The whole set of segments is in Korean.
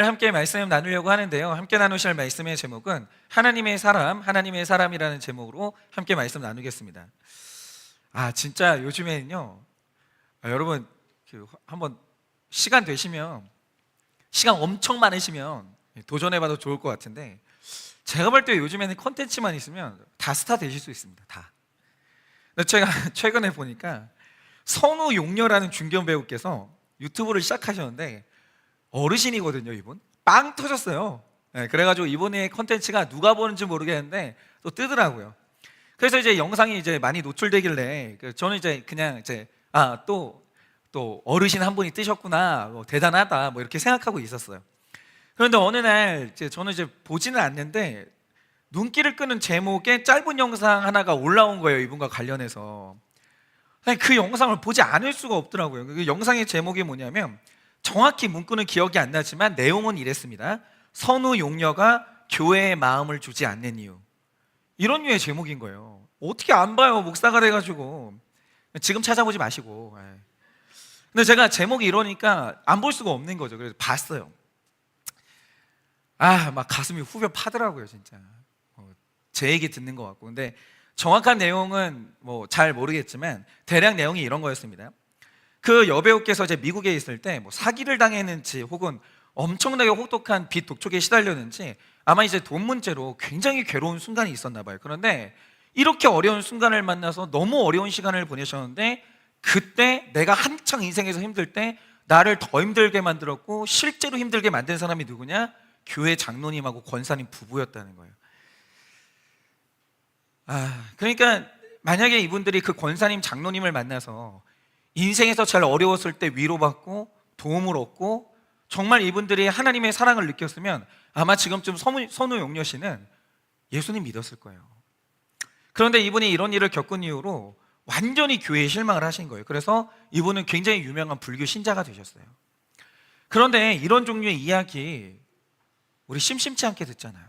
함께 말씀 나누려고 하는데요. 함께 나누실 말씀의 제목은 하나님의 사람, 하나님의 사람이라는 제목으로 함께 말씀 나누겠습니다. 진짜 요즘에는요, 여러분 한번 시간 되시면, 시간 엄청 많으시면 도전해봐도 좋을 것 같은데, 제가 볼 때 요즘에는 컨텐츠만 있으면 다 스타 되실 수 있습니다. 다. 근데 제가 최근에 보니까 선우용녀라는 중견 배우께서 유튜브를 시작하셨는데, 어르신이거든요. 이분 빵 터졌어요. 그래가지고 이번에 컨텐츠가 누가 보는지 모르겠는데 또 뜨더라고요. 그래서 이제 영상이 이제 많이 노출되길래 저는 이제 그냥 또 어르신 한 분이 뜨셨구나, 대단하다, 이렇게 생각하고 있었어요. 그런데 어느 날 저는 이제 보지는 않는데 눈길을 끄는 제목의 짧은 영상 하나가 올라온 거예요. 이분과 관련해서. 그 영상을 보지 않을 수가 없더라고요. 그 영상의 제목이 뭐냐면, 정확히 문구는 기억이 안 나지만 내용은 이랬습니다. 선우 용녀가 교회에 마음을 주지 않는 이유. 이런 류의 제목인 거예요. 어떻게 안 봐요, 목사가 돼가지고. 지금 찾아보지 마시고. 근데 제가 제목이 이러니까 안 볼 수가 없는 거죠. 그래서 봤어요. 막 가슴이 후벼 파더라고요, 진짜. 제 얘기 듣는 것 같고. 근데 정확한 내용은 잘 모르겠지만 대략 내용이 이런 거였습니다. 그 여배우께서 이제 미국에 있을 때 사기를 당했는지 혹은 엄청나게 혹독한 빚 독촉에 시달렸는지 아마 이제 돈 문제로 굉장히 괴로운 순간이 있었나 봐요. 그런데 이렇게 어려운 순간을 만나서 너무 어려운 시간을 보내셨는데, 그때 내가 한창 인생에서 힘들 때 나를 더 힘들게 만들었고 실제로 힘들게 만든 사람이 누구냐? 교회 장로님하고 권사님 부부였다는 거예요. 그러니까 만약에 이분들이 그 권사님 장로님을 만나서 인생에서 제일 어려웠을 때 위로받고 도움을 얻고 정말 이분들이 하나님의 사랑을 느꼈으면 아마 지금쯤 선우용녀 씨는 예수님 믿었을 거예요. 그런데 이분이 이런 일을 겪은 이후로 완전히 교회에 실망을 하신 거예요. 그래서 이분은 굉장히 유명한 불교 신자가 되셨어요. 그런데 이런 종류의 이야기 우리 심심치 않게 듣잖아요.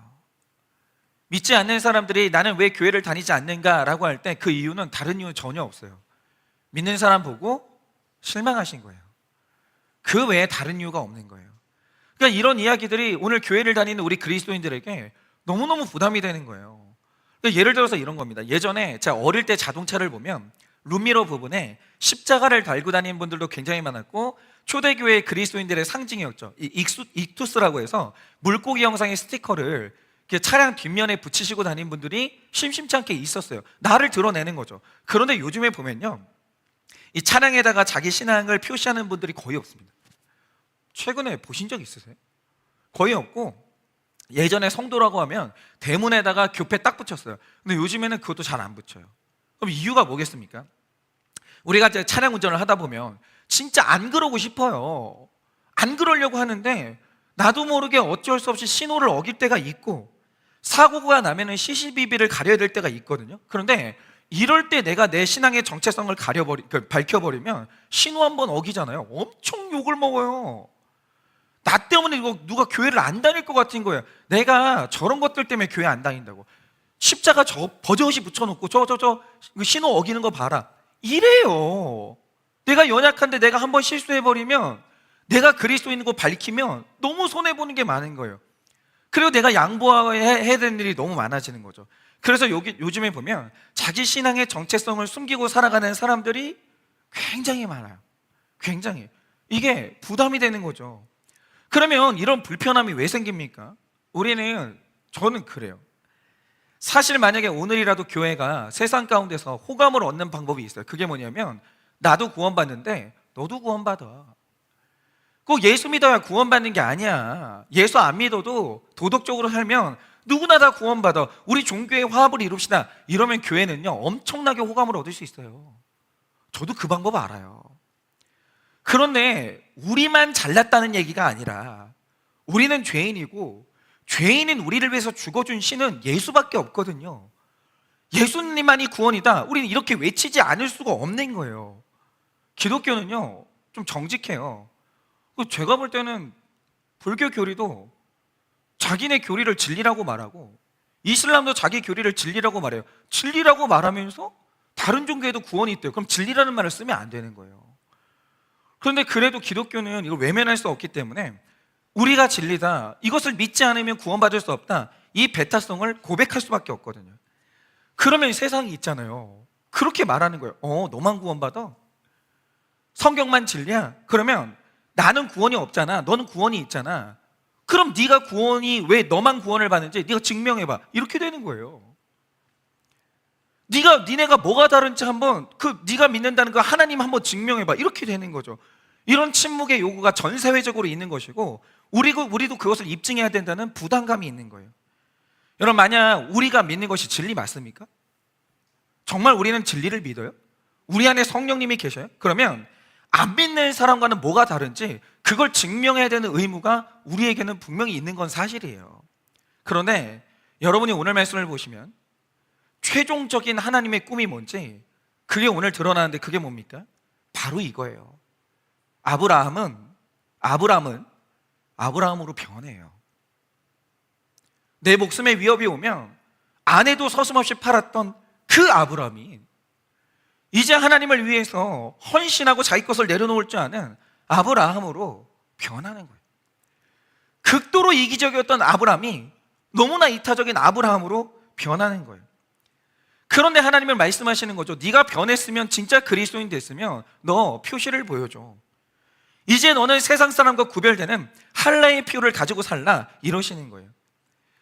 믿지 않는 사람들이 나는 왜 교회를 다니지 않는가라고 할 때 그 이유는 다른 이유는 전혀 없어요. 믿는 사람 보고 실망하신 거예요. 그 외에 다른 이유가 없는 거예요. 그러니까 이런 이야기들이 오늘 교회를 다니는 우리 그리스도인들에게 너무너무 부담이 되는 거예요. 그러니까 예를 들어서 이런 겁니다. 예전에 제가 어릴 때 자동차를 보면 룸미러 부분에 십자가를 달고 다니는 분들도 굉장히 많았고, 초대교회 그리스도인들의 상징이었죠. 이 익투스라고 해서 물고기 형상의 스티커를 차량 뒷면에 붙이시고 다니는 분들이 심심치 않게 있었어요. 나를 드러내는 거죠. 그런데 요즘에 보면요, 이 차량에다가 자기 신앙을 표시하는 분들이 거의 없습니다. 최근에 보신 적 있으세요? 거의 없고, 예전에 성도라고 하면 대문에다가 교패 딱 붙였어요. 근데 요즘에는 그것도 잘 안 붙여요. 그럼 이유가 뭐겠습니까? 우리가 이제 차량 운전을 하다 보면 진짜 안 그러고 싶어요. 안 그러려고 하는데 나도 모르게 어쩔 수 없이 신호를 어길 때가 있고, 사고가 나면은 CCTV를 가려야 될 때가 있거든요. 그런데 이럴 때 내가 내 신앙의 정체성을 밝혀버리면 신호 한번 어기잖아요. 엄청 욕을 먹어요. 나 때문에 누가 교회를 안 다닐 것 같은 거예요. 내가 저런 것들 때문에 교회 안 다닌다고. 십자가 버젓이 붙여놓고 신호 어기는 거 봐라, 이래요. 내가 연약한데 내가 한번 실수해버리면, 내가 그리스도인인 거 밝히면 너무 손해보는 게 많은 거예요. 그리고 내가 양보해야 되는 일이 너무 많아지는 거죠. 그래서 요즘에 보면 자기 신앙의 정체성을 숨기고 살아가는 사람들이 굉장히 많아요. 굉장히. 이게 부담이 되는 거죠. 그러면 이런 불편함이 왜 생깁니까? 저는 그래요. 사실 만약에 오늘이라도 교회가 세상 가운데서 호감을 얻는 방법이 있어요. 그게 뭐냐면, 나도 구원받는데 너도 구원받아. 꼭 예수 믿어야 구원받는 게 아니야. 예수 안 믿어도 도덕적으로 살면 누구나 다 구원받아. 우리 종교의 화합을 이룹시다. 이러면 교회는요, 엄청나게 호감을 얻을 수 있어요. 저도 그 방법 알아요. 그런데 우리만 잘났다는 얘기가 아니라 우리는 죄인이고, 죄인인 우리를 위해서 죽어준 신은 예수밖에 없거든요. 예수님만이 구원이다, 우리는 이렇게 외치지 않을 수가 없는 거예요. 기독교는요, 좀 정직해요. 제가 볼 때는 불교 교리도 자기네 교리를 진리라고 말하고, 이슬람도 자기 교리를 진리라고 말해요. 진리라고 말하면서 다른 종교에도 구원이 있대요. 그럼 진리라는 말을 쓰면 안 되는 거예요. 그런데 그래도 기독교는 이걸 외면할 수 없기 때문에 우리가 진리다, 이것을 믿지 않으면 구원받을 수 없다, 이 배타성을 고백할 수밖에 없거든요. 그러면 세상이 있잖아요, 그렇게 말하는 거예요. 너만 구원받아? 성경만 진리야? 그러면 나는 구원이 없잖아, 너는 구원이 있잖아. 그럼 네가 구원이 왜 너만 구원을 받는지 네가 증명해봐, 이렇게 되는 거예요. 니네가 뭐가 다른지 한번 네가 믿는다는 그 하나님 한번 증명해봐, 이렇게 되는 거죠. 이런 침묵의 요구가 전 사회적으로 있는 것이고, 우리도 그것을 입증해야 된다는 부담감이 있는 거예요. 여러분, 만약 우리가 믿는 것이 진리 맞습니까? 정말 우리는 진리를 믿어요? 우리 안에 성령님이 계셔요? 그러면 안 믿는 사람과는 뭐가 다른지 그걸 증명해야 되는 의무가 우리에게는 분명히 있는 건 사실이에요. 그런데 여러분이 오늘 말씀을 보시면 최종적인 하나님의 꿈이 뭔지 그게 오늘 드러나는데, 그게 뭡니까? 바로 이거예요. 아브라함으로 변해요. 내 목숨에 위협이 오면 아내도 서슴없이 팔았던 그 아브라함이 이제 하나님을 위해서 헌신하고 자기 것을 내려놓을 줄 아는 아브라함으로 변하는 거예요. 극도로 이기적이었던 아브라함이 너무나 이타적인 아브라함으로 변하는 거예요. 그런데 하나님은 말씀하시는 거죠. 네가 변했으면, 진짜 그리스도인 됐으면 너 표시를 보여줘. 이제 너는 세상 사람과 구별되는 할례의 피를 가지고 살라, 이러시는 거예요.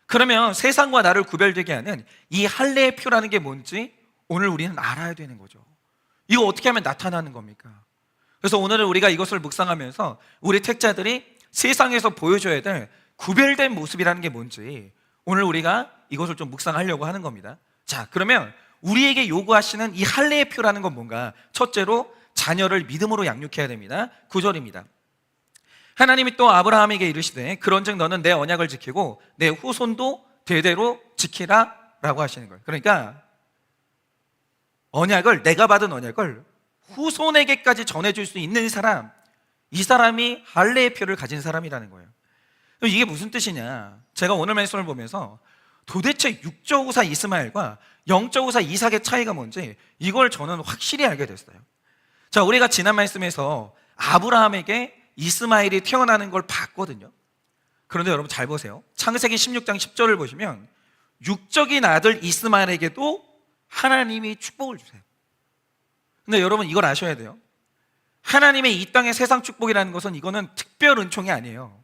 그러면 세상과 나를 구별되게 하는 이 할례의 표라는 게 뭔지 오늘 우리는 알아야 되는 거죠. 이거 어떻게 하면 나타나는 겁니까? 그래서 오늘은 우리가 이것을 묵상하면서 우리 택자들이 세상에서 보여줘야 될 구별된 모습이라는 게 뭔지 오늘 우리가 이것을 좀 묵상하려고 하는 겁니다. 자, 그러면 우리에게 요구하시는 이 할례의 표라는 건 뭔가? 첫째로 자녀를 믿음으로 양육해야 됩니다. 9절입니다. 하나님이 또 아브라함에게 이르시되 그런즉 너는 내 언약을 지키고 내 후손도 대대로 지키라 라고 하시는 거예요. 그러니까 내가 받은 언약을 후손에게까지 전해줄 수 있는 사람, 이 사람이 할례의 표를 가진 사람이라는 거예요. 이게 무슨 뜻이냐? 제가 오늘 말씀을 보면서 도대체 육적 후사 이스마엘과 영적 후사 이삭의 차이가 뭔지 이걸 저는 확실히 알게 됐어요. 자, 우리가 지난 말씀에서 아브라함에게 이스마엘이 태어나는 걸 봤거든요. 그런데 여러분 잘 보세요. 창세기 16장 10절을 보시면 육적인 아들 이스마엘에게도 하나님이 축복을 주세요. 근데 여러분 이걸 아셔야 돼요. 하나님의 이 땅의 세상 축복이라는 것은 이거는 특별 은총이 아니에요.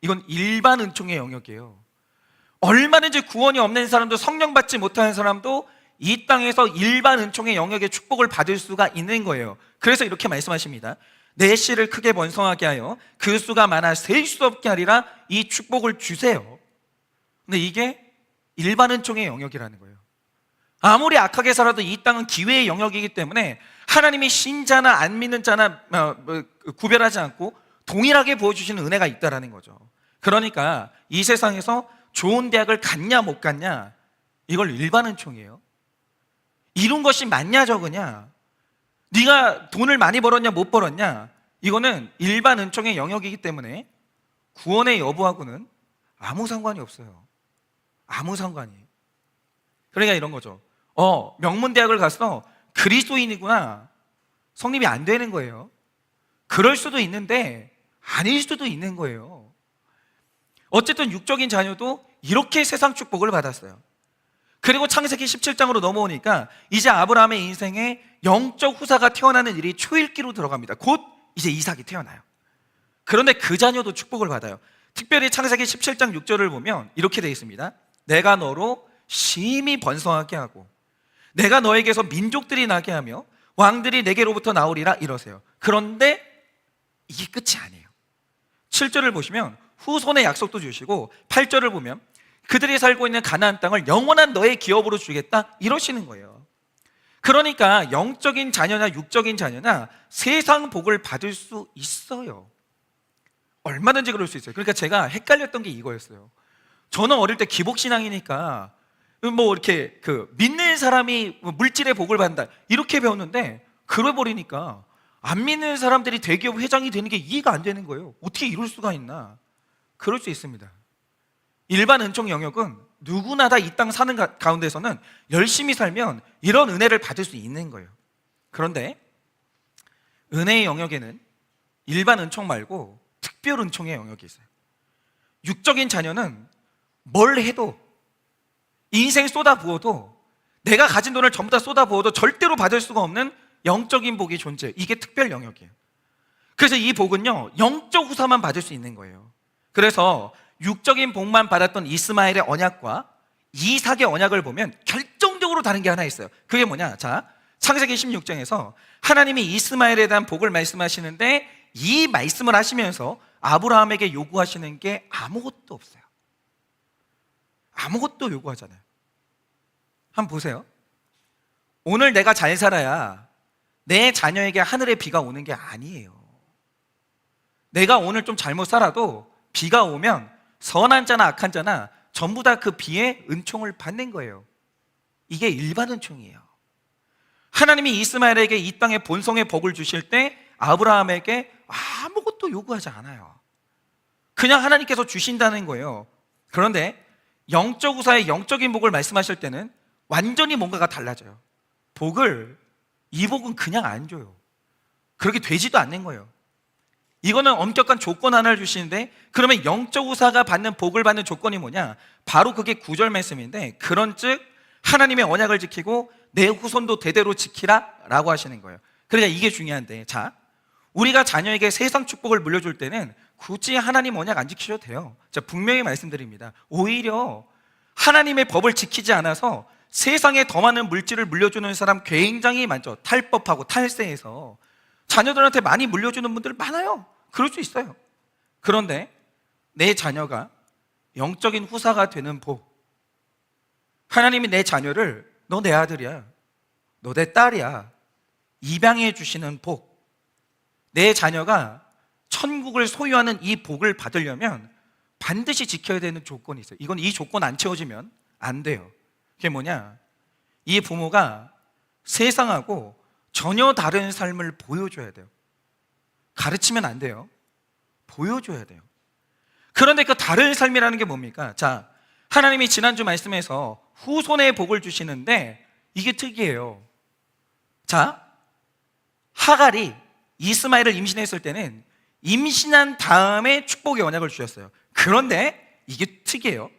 이건 일반 은총의 영역이에요. 얼마든지 구원이 없는 사람도, 성령 받지 못하는 사람도 이 땅에서 일반 은총의 영역의 축복을 받을 수가 있는 거예요. 그래서 이렇게 말씀하십니다. 내 씨를 크게 번성하게 하여 그 수가 많아 셀 수 없게 하리라, 이 축복을 주세요. 근데 이게 일반 은총의 영역이라는 거예요. 아무리 악하게 살아도 이 땅은 기회의 영역이기 때문에 하나님이 신자나 안 믿는 자나 구별하지 않고 동일하게 부어주시는 은혜가 있다라는 거죠. 그러니까 이 세상에서 좋은 대학을 갔냐 못 갔냐, 이걸 일반 은총이에요. 이룬 것이 많냐 적으냐, 네가 돈을 많이 벌었냐 못 벌었냐, 이거는 일반 은총의 영역이기 때문에 구원의 여부하고는 아무 상관이 없어요. 아무 상관이. 그러니까 이런 거죠. 명문대학을 가서 그리스도인이구나, 성립이 안 되는 거예요. 그럴 수도 있는데 아닐 수도 있는 거예요. 어쨌든 육적인 자녀도 이렇게 세상 축복을 받았어요. 그리고 창세기 17장으로 넘어오니까 이제 아브라함의 인생에 영적 후사가 태어나는 일이 초읽기로 들어갑니다. 곧 이제 이삭이 태어나요. 그런데 그 자녀도 축복을 받아요. 특별히 창세기 17장 6절을 보면 이렇게 되어 있습니다. 내가 너로 심히 번성하게 하고 내가 너에게서 민족들이 나게 하며 왕들이 내게로부터 나오리라, 이러세요. 그런데 이게 끝이 아니에요. 7절을 보시면 후손의 약속도 주시고 8절을 보면 그들이 살고 있는 가나안 땅을 영원한 너의 기업으로 주겠다, 이러시는 거예요. 그러니까 영적인 자녀나 육적인 자녀나 세상 복을 받을 수 있어요. 얼마든지 그럴 수 있어요. 그러니까 제가 헷갈렸던 게 이거였어요. 저는 어릴 때 기복신앙이니까 이렇게 믿는 사람이 물질의 복을 받는다 이렇게 배웠는데, 그래 버리니까 안 믿는 사람들이 대기업 회장이 되는 게 이해가 안 되는 거예요. 어떻게 이럴 수가 있나? 그럴 수 있습니다. 일반 은총 영역은 누구나 다 이 땅 사는 가운데서는 열심히 살면 이런 은혜를 받을 수 있는 거예요. 그런데 은혜의 영역에는 일반 은총 말고 특별 은총의 영역이 있어요. 육적인 자녀는 뭘 해도, 인생 쏟아부어도, 내가 가진 돈을 전부 다 쏟아부어도 절대로 받을 수가 없는 영적인 복이 존재해요. 이게 특별 영역이에요. 그래서 이 복은요, 영적 후사만 받을 수 있는 거예요. 그래서 육적인 복만 받았던 이스마엘의 언약과 이삭의 언약을 보면 결정적으로 다른 게 하나 있어요. 그게 뭐냐? 자, 창세기 16장에서 하나님이 이스마엘에 대한 복을 말씀하시는데, 이 말씀을 하시면서 아브라함에게 요구하시는 게 아무것도 없어요. 아무것도 요구하잖아요. 한번 보세요. 오늘 내가 잘 살아야 내 자녀에게 하늘의 비가 오는 게 아니에요. 내가 오늘 좀 잘못 살아도 비가 오면 선한 자나 악한 자나 전부 다 그 비의 은총을 받는 거예요. 이게 일반 은총이에요. 하나님이 이스마엘에게 이 땅의 본성의 복을 주실 때 아브라함에게 아무것도 요구하지 않아요. 그냥 하나님께서 주신다는 거예요. 그런데 영적 후사의 영적인 복을 말씀하실 때는 완전히 뭔가가 달라져요. 이 복은 그냥 안 줘요. 그렇게 되지도 않는 거예요. 이거는 엄격한 조건 하나를 주시는데, 그러면 영적 후사가 받는 복을 받는 조건이 뭐냐? 바로 그게 9절 말씀인데, 그런즉 하나님의 언약을 지키고 내 후손도 대대로 지키라 라고 하시는 거예요. 그러니까 이게 중요한데, 자, 우리가 자녀에게 세상 축복을 물려줄 때는 굳이 하나님 언약 안 지키셔도 돼요. 자, 분명히 말씀드립니다. 오히려 하나님의 법을 지키지 않아서 세상에 더 많은 물질을 물려주는 사람 굉장히 많죠. 탈법하고 탈세해서 자녀들한테 많이 물려주는 분들 많아요. 그럴 수 있어요. 그런데 내 자녀가 영적인 후사가 되는 복, 하나님이 내 자녀를 너 내 아들이야, 너 내 딸이야 입양해 주시는 복, 내 자녀가 천국을 소유하는 이 복을 받으려면 반드시 지켜야 되는 조건이 있어요. 이 조건 안 채워지면 안 돼요. 그게 뭐냐? 이 부모가 세상하고 전혀 다른 삶을 보여줘야 돼요. 가르치면 안 돼요. 보여줘야 돼요. 그런데 그 다른 삶이라는 게 뭡니까? 자, 하나님이 지난주 말씀에서 후손의 복을 주시는데 이게 특이해요. 자, 하갈이 이스마엘을 임신했을 때는 임신한 다음에 축복의 언약을 주셨어요. 그런데 이게 특이해요.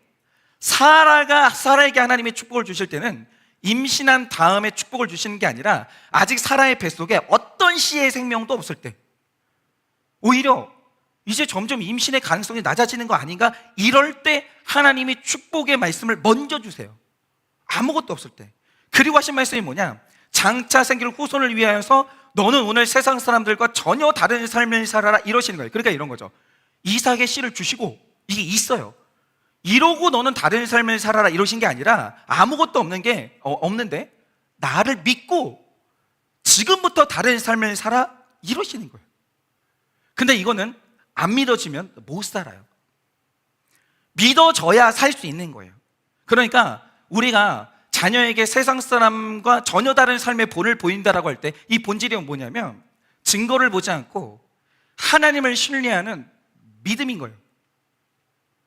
사라에게 하나님이 축복을 주실 때는 임신한 다음에 축복을 주시는 게 아니라 아직 사라의 뱃속에 어떤 씨의 생명도 없을 때, 오히려 이제 점점 임신의 가능성이 낮아지는 거 아닌가? 이럴 때 하나님이 축복의 말씀을 먼저 주세요. 아무것도 없을 때. 그리고 하신 말씀이 뭐냐? 장차 생길 후손을 위하여서 너는 오늘 세상 사람들과 전혀 다른 삶을 살아라, 이러시는 거예요. 그러니까 이런 거죠. 이삭의 씨를 주시고, 이게 있어요. 이러고 너는 다른 삶을 살아라, 이러신 게 아니라 아무것도 없는데 나를 믿고 지금부터 다른 삶을 살아, 이러시는 거예요. 근데 이거는 안 믿어지면 못 살아요. 믿어져야 살 수 있는 거예요. 그러니까 우리가 자녀에게 세상 사람과 전혀 다른 삶의 본을 보인다라고 할 때 이 본질이 뭐냐면 증거를 보지 않고 하나님을 신뢰하는 믿음인 거예요.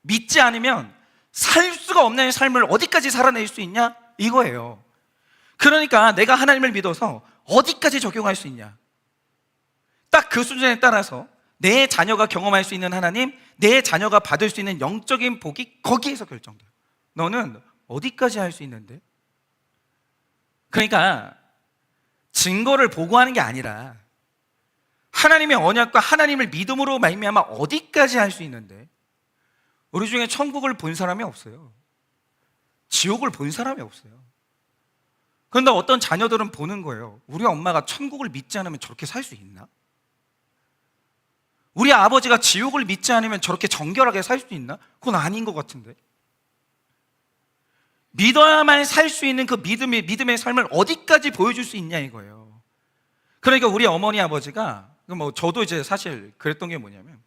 믿지 않으면 살 수가 없는 삶을 어디까지 살아낼 수 있냐? 이거예요. 그러니까 내가 하나님을 믿어서 어디까지 적용할 수 있냐? 딱 그 수준에 따라서 내 자녀가 경험할 수 있는 하나님, 내 자녀가 받을 수 있는 영적인 복이 거기에서 결정돼요. 너는 어디까지 할 수 있는데? 그러니까 증거를 보고하는 게 아니라 하나님의 언약과 하나님을 믿음으로 말미암아 어디까지 할 수 있는데? 우리 중에 천국을 본 사람이 없어요. 지옥을 본 사람이 없어요. 그런데 어떤 자녀들은 보는 거예요. 우리 엄마가 천국을 믿지 않으면 저렇게 살 수 있나? 우리 아버지가 지옥을 믿지 않으면 저렇게 정결하게 살 수 있나? 그건 아닌 것 같은데. 믿어야만 살 수 있는 그 믿음의 삶을 어디까지 보여줄 수 있냐, 이거예요. 그러니까 우리 어머니 아버지가, 저도 이제 사실 그랬던 게 뭐냐면,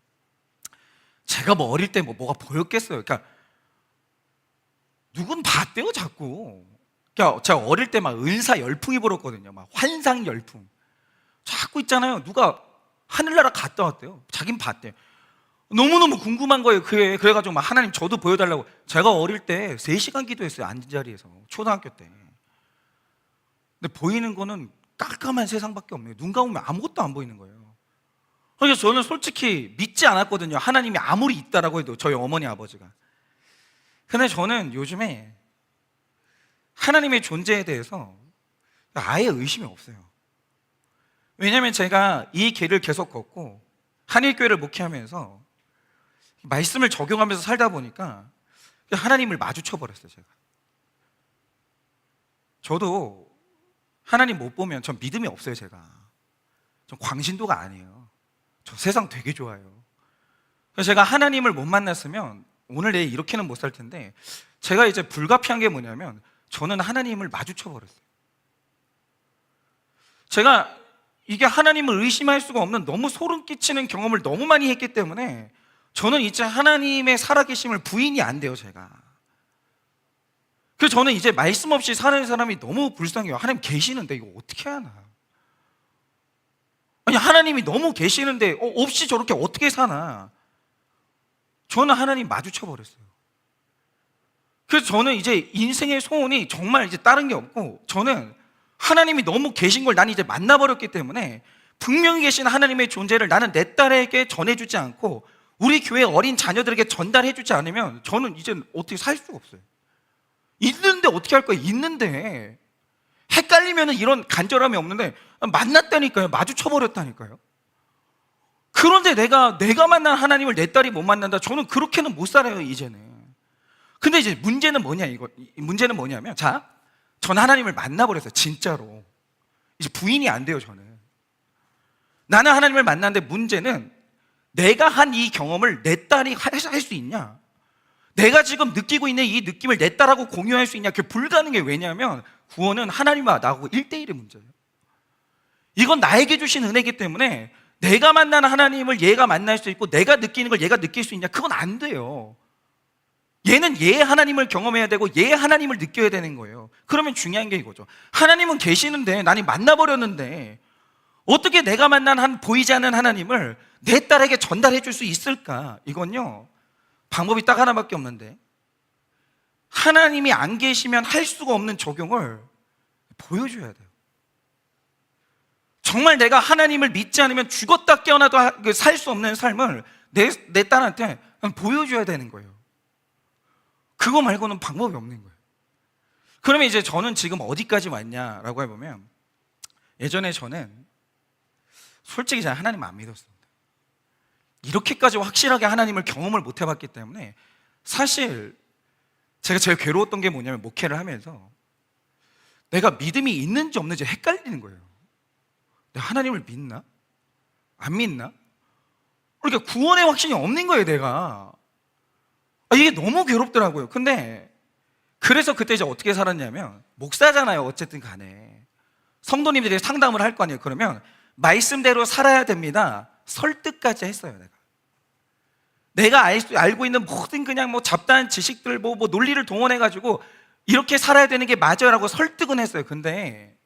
제가 어릴 때 뭐가 보였겠어요. 그러니까 누군 봤대요, 자꾸. 그러니까 제가 어릴 때 막 은사 열풍이 불었거든요. 막 환상 열풍. 자꾸 있잖아요. 누가 하늘나라 갔다 왔대요. 자긴 봤대요. 너무너무 궁금한 거예요. 그래가지고 막 하나님 저도 보여달라고. 제가 어릴 때 3시간 기도했어요. 앉은 자리에서. 초등학교 때. 근데 보이는 거는 깜깜한 세상밖에 없네요. 눈 감으면 아무것도 안 보이는 거예요. 그래서 저는 솔직히 믿지 않았거든요. 하나님이 아무리 있다라고 해도, 저희 어머니 아버지가. 근데 저는 요즘에 하나님의 존재에 대해서 아예 의심이 없어요. 왜냐하면 제가 이 길을 계속 걷고 한일교회를 목회하면서 말씀을 적용하면서 살다 보니까 하나님을 마주쳐 버렸어요. 제가. 저도 하나님 못 보면 전 믿음이 없어요. 제가. 전 광신도가 아니에요. 저 세상 되게 좋아해요. 그래서 제가 하나님을 못 만났으면 오늘 내일 이렇게는 못 살 텐데, 제가 이제 불가피한 게 뭐냐면 저는 하나님을 마주쳐 버렸어요. 제가 이게 하나님을 의심할 수가 없는 너무 소름 끼치는 경험을 너무 많이 했기 때문에 저는 이제 하나님의 살아계심을 부인이 안 돼요. 제가. 그래서 저는 이제 말씀 없이 사는 사람이 너무 불쌍해요. 하나님 계시는데 이거 어떻게 하나? 아니, 하나님이 너무 계시는데 없이 저렇게 어떻게 사나? 저는 하나님 마주쳐 버렸어요. 그래서 저는 이제 인생의 소원이 정말 이제 다른 게 없고, 저는 하나님이 너무 계신 걸 난 이제 만나버렸기 때문에 분명히 계신 하나님의 존재를 나는 내 딸에게 전해주지 않고 우리 교회 어린 자녀들에게 전달해주지 않으면 저는 이제 어떻게 살 수가 없어요. 있는데 어떻게 할 거예요? 있는데 헷갈리면 이런 간절함이 없는데 만났다니까요. 마주쳐버렸다니까요. 그런데 내가 만난 하나님을 내 딸이 못 만난다? 저는 그렇게는 못 살아요. 이제는. 근데 이제 문제는 뭐냐면, 자, 전 하나님을 만나버렸어요. 진짜로. 이제 부인이 안 돼요. 저는. 나는 하나님을 만났는데 문제는 내가 한 이 경험을 내 딸이 할 수 있냐? 내가 지금 느끼고 있는 이 느낌을 내 딸하고 공유할 수 있냐? 그게 불가능해. 왜냐하면 구원은 하나님과 나하고 1대1의 문제예요. 이건 나에게 주신 은혜이기 때문에 내가 만나는 하나님을 얘가 만날 수 있고 내가 느끼는 걸 얘가 느낄 수 있냐? 그건 안 돼요. 얘는 얘의 하나님을 경험해야 되고 얘의 하나님을 느껴야 되는 거예요. 그러면 중요한 게 이거죠. 하나님은 계시는데 나는 만나버렸는데 어떻게 내가 만난 보이지 않는 하나님을 내 딸에게 전달해 줄 수 있을까? 이건요, 방법이 딱 하나밖에 없는데, 하나님이 안 계시면 할 수가 없는 적용을 보여줘야 돼요. 정말 내가 하나님을 믿지 않으면 죽었다 깨어나도 살 수 없는 삶을 내 딸한테 보여줘야 되는 거예요. 그거 말고는 방법이 없는 거예요. 그러면 이제 저는 지금 어디까지 왔냐라고 해보면, 예전에 저는 솔직히 제가 하나님 안 믿었습니다. 이렇게까지 확실하게 하나님을 경험을 못 해봤기 때문에 사실 제가 제일 괴로웠던 게 뭐냐면, 목회를 하면서 내가 믿음이 있는지 없는지 헷갈리는 거예요. 내가 하나님을 믿나? 안 믿나? 그러니까 구원의 확신이 없는 거예요. 내가. 이게 너무 괴롭더라고요. 근데 그래서 그때 이제 어떻게 살았냐면, 목사잖아요. 어쨌든 간에 성도님들이 상담을 할 거 아니에요. 그러면 말씀대로 살아야 됩니다. 설득까지 했어요. 내가 알고 있는 모든 그냥 뭐 잡다한 지식들, 뭐 논리를 동원해가지고 이렇게 살아야 되는 게 맞아요라고 설득은 했어요. 근데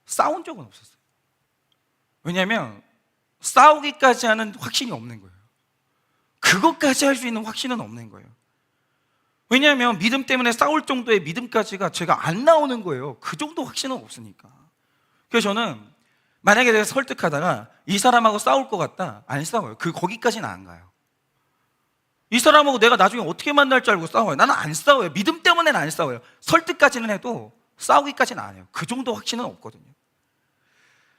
싸운 적은 없었어요. 왜냐하면 싸우기까지 하는 확신이 없는 거예요. 그것까지 할 수 있는 확신은 없는 거예요. 왜냐하면 믿음 때문에 싸울 정도의 믿음까지가 제가 안 나오는 거예요. 그 정도 확신은 없으니까. 그래서 저는 만약에 내가 설득하다가 이 사람하고 싸울 것 같다, 안 싸워요. 거기까지는 안 가요. 이 사람하고 내가 나중에 어떻게 만날 줄 알고 싸워요. 나는 안 싸워요. 믿음 때문에는 안 싸워요. 설득까지는 해도 싸우기까지는 안 해요. 그 정도 확신은 없거든요.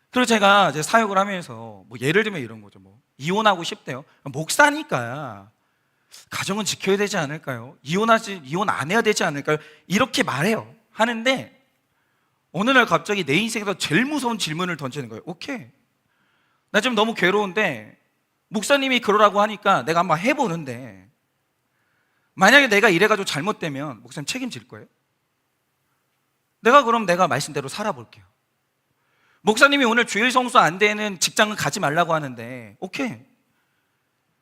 그리고 제가 이제 사역을 하면서 뭐 예를 들면 이런 거죠. 뭐 이혼하고 싶대요. 목사니까 가정은 지켜야 되지 않을까요? 이혼 안 해야 되지 않을까요? 이렇게 말해요. 하는데 어느 날 갑자기 내 인생에서 제일 무서운 질문을 던지는 거예요. 오케이, 나 지금 너무 괴로운데 목사님이 그러라고 하니까 내가 한번 해보는데, 만약에 내가 이래가지고 잘못되면 목사님 책임질 거예요? 그럼 내가 말씀대로 살아볼게요. 목사님이 오늘 주일 성수 안 되는 직장은 가지 말라고 하는데, 오케이,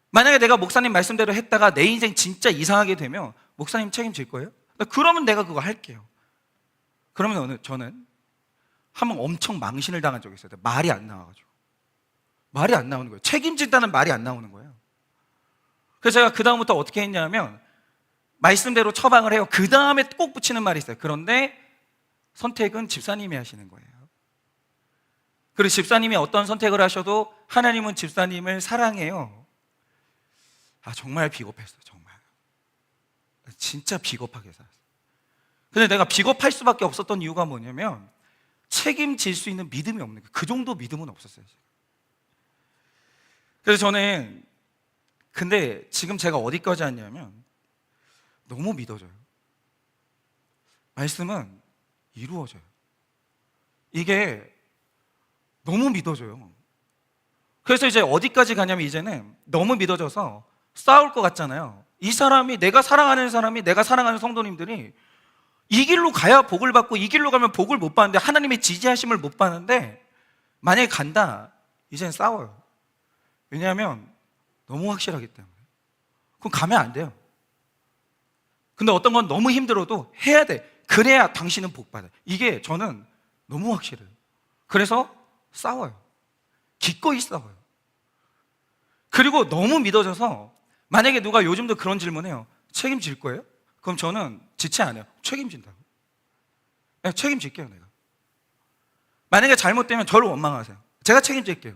만약에 내가 목사님 말씀대로 했다가 내 인생 진짜 이상하게 되면 목사님 책임질 거예요? 그러면 내가 그거 할게요. 그러면 저는 한번 엄청 망신을 당한 적이 있어요. 말이 안 나와가지고. 말이 안 나오는 거예요. 책임진다는 말이 안 나오는 거예요. 그래서 제가 그 다음부터 어떻게 했냐면 말씀대로 처방을 해요. 그 다음에 꼭 붙이는 말이 있어요. 그런데 선택은 집사님이 하시는 거예요. 그리고 집사님이 어떤 선택을 하셔도 하나님은 집사님을 사랑해요. 정말 비겁했어, 정말. 진짜 비겁하게 살았어. 근데 내가 비겁할 수밖에 없었던 이유가 뭐냐면 책임질 수 있는 믿음이 없는 거예요. 그 정도 믿음은 없었어요. 그래서 저는 근데 지금 제가 어디까지 왔냐면 너무 믿어져요. 말씀은 이루어져요. 이게 너무 믿어져요. 그래서 이제 어디까지 가냐면 이제는 너무 믿어져서 싸울 것 같잖아요. 이 사람이, 내가 사랑하는 사람이, 내가 사랑하는 성도님들이 이 길로 가야 복을 받고 이 길로 가면 복을 못 받는데, 하나님의 지지하심을 못 받는데, 만약에 간다, 이제는 싸워요. 왜냐하면 너무 확실하기 때문에. 그럼 가면 안 돼요. 근데 어떤 건 너무 힘들어도 해야 돼. 그래야 당신은 복 받아요. 이게 저는 너무 확실해요. 그래서 싸워요. 기꺼이 싸워요. 그리고 너무 믿어져서 만약에 누가 요즘도 그런 질문해요. 책임질 거예요? 그럼 저는 지체 안 해요. 책임진다고. 네, 책임질게요, 내가. 만약에 잘못되면 저를 원망하세요. 제가 책임질게요.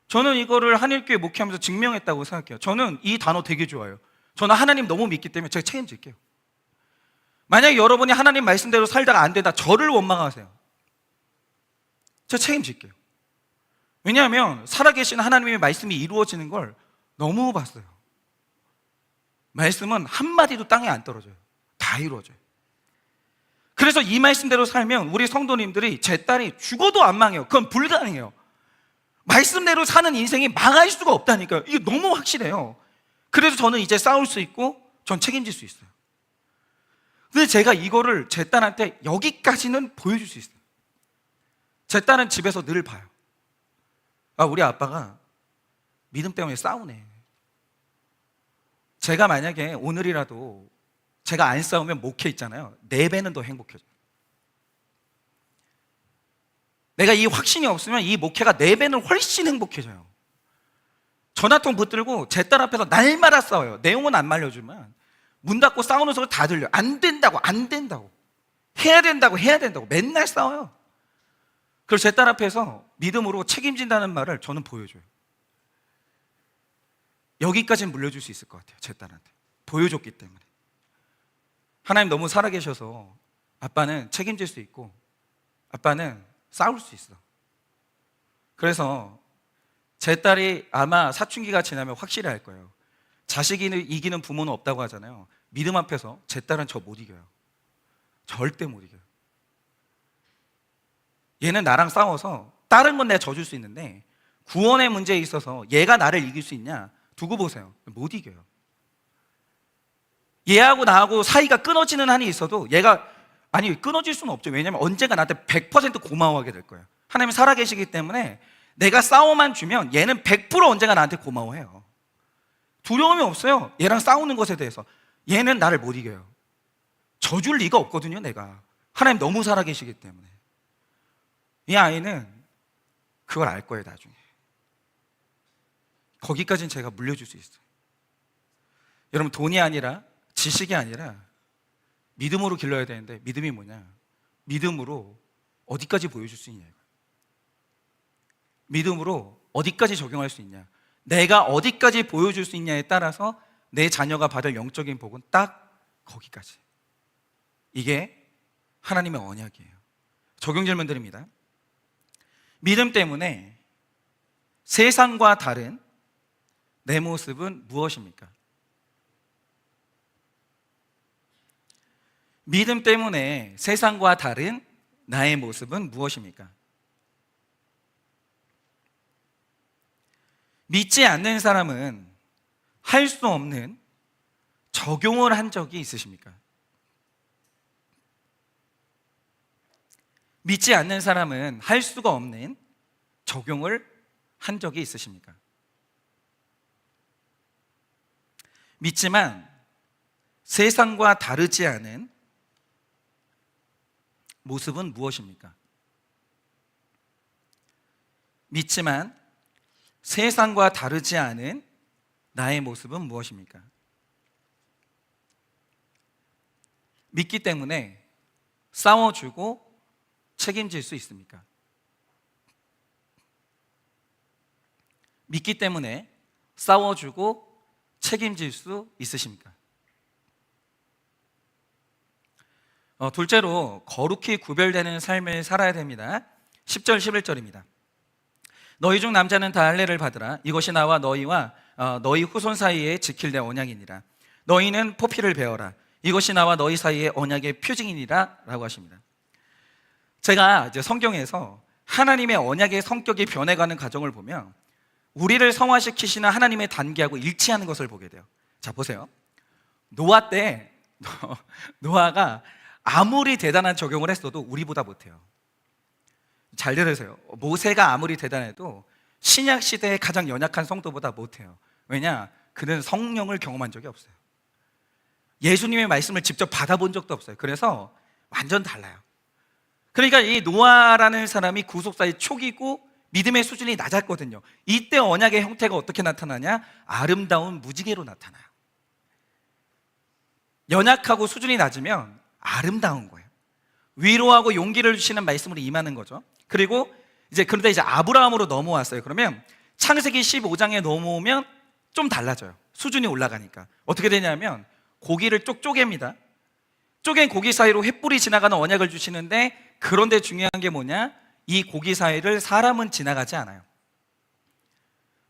저는 이거를 한일교회 목회하면서 증명했다고 생각해요. 저는 이 단어 되게 좋아해요. 저는 하나님 너무 믿기 때문에 제가 책임질게요. 만약에 여러분이 하나님 말씀대로 살다가 안 된다, 저를 원망하세요. 제가 책임질게요. 왜냐하면 살아계신 하나님의 말씀이 이루어지는 걸 너무 봤어요. 말씀은 한마디도 땅에 안 떨어져요. 다 이루어져요. 그래서 이 말씀대로 살면 우리 성도님들이, 제 딸이 죽어도 안 망해요. 그건 불가능해요. 말씀대로 사는 인생이 망할 수가 없다니까요. 이게 너무 확실해요. 그래서 저는 이제 싸울 수 있고 전 책임질 수 있어요. 근데 제가 이거를 제 딸한테 여기까지는 보여줄 수 있어요. 제 딸은 집에서 늘 봐요. 우리 아빠가 믿음 때문에 싸우네. 제가 만약에 오늘이라도 제가 안 싸우면 목회 있잖아요. 4배는 더 행복해져요. 내가 이 확신이 없으면 이 목회가 4배는 훨씬 행복해져요. 전화통 붙들고 제 딸 앞에서 날마다 싸워요. 내용은 안 말려주면 문 닫고 싸우는 소리 다 들려요. 안 된다고, 안 된다고, 해야 된다고, 해야 된다고 맨날 싸워요. 그래서 제 딸 앞에서 믿음으로 책임진다는 말을 저는 보여줘요. 여기까지는 물려줄 수 있을 것 같아요. 제 딸한테 보여줬기 때문에. 하나님 너무 살아계셔서 아빠는 책임질 수 있고 아빠는 싸울 수 있어. 그래서 제 딸이 아마 사춘기가 지나면 확실히 알 거예요. 자식이 이기는 부모는 없다고 하잖아요. 믿음 앞에서 제 딸은 저 못 이겨요. 절대 못 이겨요. 얘는 나랑 싸워서 다른 건 내가 져줄 수 있는데 구원의 문제에 있어서 얘가 나를 이길 수 있냐? 두고 보세요. 못 이겨요. 얘하고 나하고 사이가 끊어지는 한이 있어도 얘가, 끊어질 수는 없죠. 왜냐하면 언젠가 나한테 100% 고마워하게 될 거예요. 하나님이 살아계시기 때문에 내가 싸움만 주면 얘는 100% 언젠가 나한테 고마워해요. 두려움이 없어요. 얘랑 싸우는 것에 대해서. 얘는 나를 못 이겨요. 져줄 리가 없거든요, 내가. 하나님 너무 살아계시기 때문에. 이 아이는 그걸 알 거예요, 나중에. 거기까지는 제가 물려줄 수 있어요. 여러분, 돈이 아니라, 지식이 아니라 믿음으로 길러야 되는데, 믿음이 뭐냐? 믿음으로 어디까지 보여줄 수 있냐? 믿음으로 어디까지 적용할 수 있냐? 내가 어디까지 보여줄 수 있냐에 따라서 내 자녀가 받을 영적인 복은 딱 거기까지. 이게 하나님의 언약이에요. 적용 질문 드립니다. 믿음 때문에 세상과 다른 내 모습은 무엇입니까? 믿음 때문에 세상과 다른 나의 모습은 무엇입니까? 믿지 않는 사람은 할 수 없는 적용을 한 적이 있으십니까? 믿지 않는 사람은 할 수가 없는 적용을 한 적이 있으십니까? 믿지만 세상과 다르지 않은 모습은 무엇입니까? 믿지만 세상과 다르지 않은 나의 모습은 무엇입니까? 믿기 때문에 싸워주고 책임질 수 있습니까? 믿기 때문에 싸워주고 책임질 수 있으십니까? 둘째로 거룩히 구별되는 삶을 살아야 됩니다. 10절 11절입니다. 너희 중 남자는 다 할례를 받으라. 이것이 나와 너희와 너희 후손 사이에 지킬 내 언약이니라. 너희는 포피를 베어라. 이것이 나와 너희 사이의 언약의 표징이니라 라고 하십니다. 제가 이제 성경에서 하나님의 언약의 성격이 변해가는 과정을 보면 우리를 성화시키시는 하나님의 단계하고 일치하는 것을 보게 돼요. 자, 보세요. 노아 때 노아가 아무리 대단한 적용을 했어도 우리보다 못해요. 잘 들으세요. 모세가 아무리 대단해도 신약 시대의 가장 연약한 성도보다 못해요. 왜냐? 그는 성령을 경험한 적이 없어요. 예수님의 말씀을 직접 받아본 적도 없어요. 그래서 완전 달라요. 그러니까 이 노아라는 사람이 구속사의 초기고 믿음의 수준이 낮았거든요. 이때 언약의 형태가 어떻게 나타나냐? 아름다운 무지개로 나타나요. 연약하고 수준이 낮으면 아름다운 거예요. 위로하고 용기를 주시는 말씀으로 임하는 거죠. 그리고 그런데 이제 아브라함으로 넘어왔어요. 그러면 창세기 15장에 넘어오면 좀 달라져요. 수준이 올라가니까. 어떻게 되냐면 고기를 쪽 쪼갭니다. 쪼갠 고기 사이로 횃불이 지나가는 언약을 주시는데, 그런데 중요한 게 뭐냐? 이 고기 사이를 사람은 지나가지 않아요.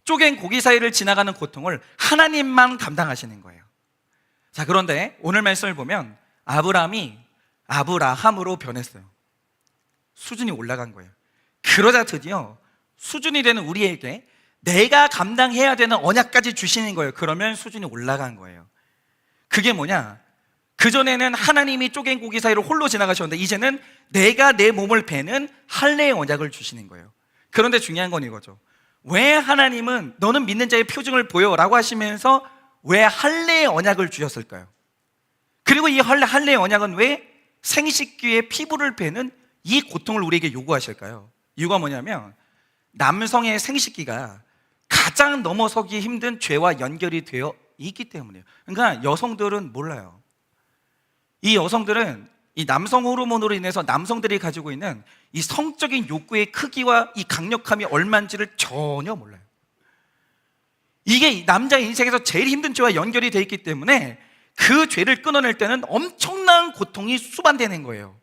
쪼갠 고기 사이를 지나가는 고통을 하나님만 감당하시는 거예요. 자, 그런데 오늘 말씀을 보면 아브라함이 아브라함으로 변했어요. 수준이 올라간 거예요. 그러자 드디어 수준이 되는 우리에게 내가 감당해야 되는 언약까지 주시는 거예요. 그러면 수준이 올라간 거예요. 그게 뭐냐? 그전에는 하나님이 쪼갠 고기 사이를 홀로 지나가셨는데 이제는 내가 내 몸을 베는 할례의 언약을 주시는 거예요. 그런데 중요한 건 이거죠. 왜 하나님은 너는 믿는 자의 표징을 보여라고 하시면서 왜 할례의 언약을 주셨을까요? 그리고 이 할례의 언약은 왜 생식기의 피부를 베는 이 고통을 우리에게 요구하실까요? 이유가 뭐냐면 남성의 생식기가 가장 넘어서기 힘든 죄와 연결이 되어 있기 때문이에요. 그러니까 여성들은 몰라요. 이 여성들은 이 남성 호르몬으로 인해서 남성들이 가지고 있는 이 성적인 욕구의 크기와 이 강력함이 얼마인지를 전혀 몰라요. 이게 남자 인생에서 제일 힘든 죄와 연결이 되어 있기 때문에 그 죄를 끊어낼 때는 엄청난 고통이 수반되는 거예요.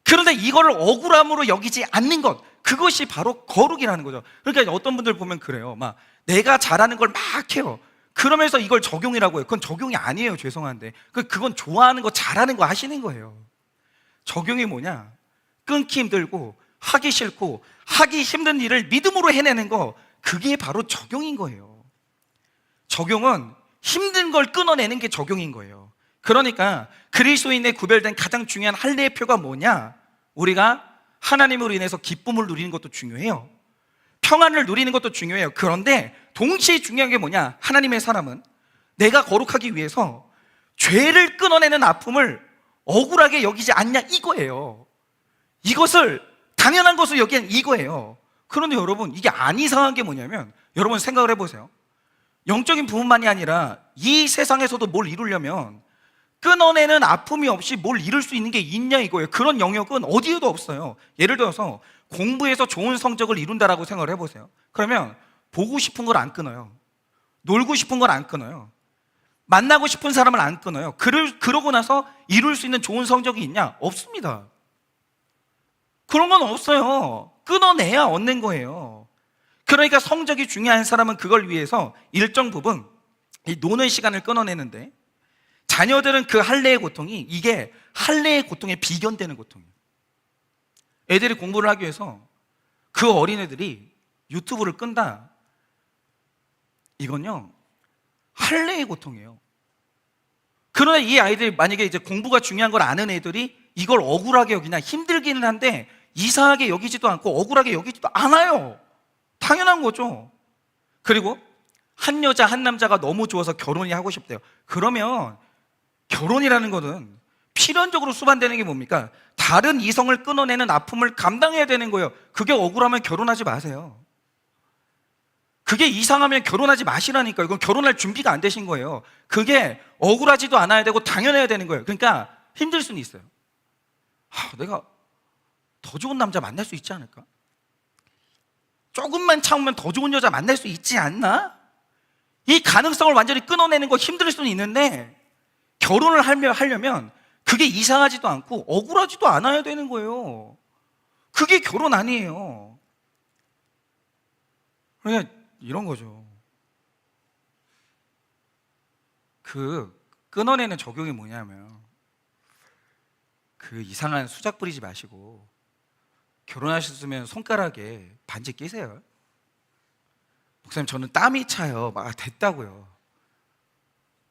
그런데 이거를 억울함으로 여기지 않는 것, 그것이 바로 거룩이라는 거죠. 그러니까 어떤 분들 보면 그래요. 막 내가 잘하는 걸 막 해요. 그러면서 이걸 적용이라고 해요. 그건 적용이 아니에요. 죄송한데 그건 좋아하는 거, 잘하는 거 하시는 거예요. 적용이 뭐냐? 끊기 힘들고 하기 싫고 하기 힘든 일을 믿음으로 해내는 거, 그게 바로 적용인 거예요. 적용은 힘든 걸 끊어내는 게 적용인 거예요. 그러니까 그리스도인의 구별된 가장 중요한 할례의 표가 뭐냐? 우리가 하나님으로 인해서 기쁨을 누리는 것도 중요해요. 평안을 누리는 것도 중요해요. 그런데 동시에 중요한 게 뭐냐? 하나님의 사람은 내가 거룩하기 위해서 죄를 끊어내는 아픔을 억울하게 여기지 않냐, 이거예요. 이것을 당연한 것으로 여기는 이거예요. 그런데 여러분, 이게 안 이상한 게 뭐냐면, 여러분 생각을 해보세요. 영적인 부분만이 아니라 이 세상에서도 뭘 이루려면 끊어내는 아픔이 없이 뭘 이룰 수 있는 게 있냐, 이거예요. 그런 영역은 어디에도 없어요. 예를 들어서 공부해서 좋은 성적을 이룬다라고 생각을 해보세요. 그러면 보고 싶은 걸 안 끊어요. 놀고 싶은 걸 안 끊어요. 만나고 싶은 사람을 안 끊어요. 그러고 나서 이룰 수 있는 좋은 성적이 있냐? 없습니다. 그런 건 없어요. 끊어내야 얻는 거예요. 그러니까 성적이 중요한 사람은 그걸 위해서 일정 부분 이 노는 시간을 끊어내는데, 자녀들은 그 할례의 고통이, 이게 할례의 고통에 비견되는 고통이에요. 애들이 공부를 하기 위해서 그 어린애들이 유튜브를 끈다. 이건요, 할례의 고통이에요. 그러나 이 아이들이 만약에 이제 공부가 중요한 걸 아는 애들이 이걸 억울하게 여기냐, 힘들기는 한데 이상하게 여기지도 않고 억울하게 여기지도 않아요. 당연한 거죠. 그리고 한 여자 한 남자가 너무 좋아서 결혼이 하고 싶대요. 그러면 결혼이라는 것은 필연적으로 수반되는 게 뭡니까? 다른 이성을 끊어내는 아픔을 감당해야 되는 거예요. 그게 억울하면 결혼하지 마세요. 그게 이상하면 결혼하지 마시라니까요. 이건 결혼할 준비가 안 되신 거예요. 그게 억울하지도 않아야 되고 당연해야 되는 거예요. 그러니까 힘들 수는 있어요. 내가 더 좋은 남자 만날 수 있지 않을까? 조금만 참으면 더 좋은 여자 만날 수 있지 않나? 이 가능성을 완전히 끊어내는 거 힘들 수는 있는데 결혼을 하려면 그게 이상하지도 않고 억울하지도 않아야 되는 거예요. 그게 결혼 아니에요. 그러니까 이런 거죠. 그 끊어내는 적용이 뭐냐면 그 이상한 수작 부리지 마시고 결혼하셨으면 손가락에 반지 끼세요. 목사님 저는 땀이 차요. 됐다고요.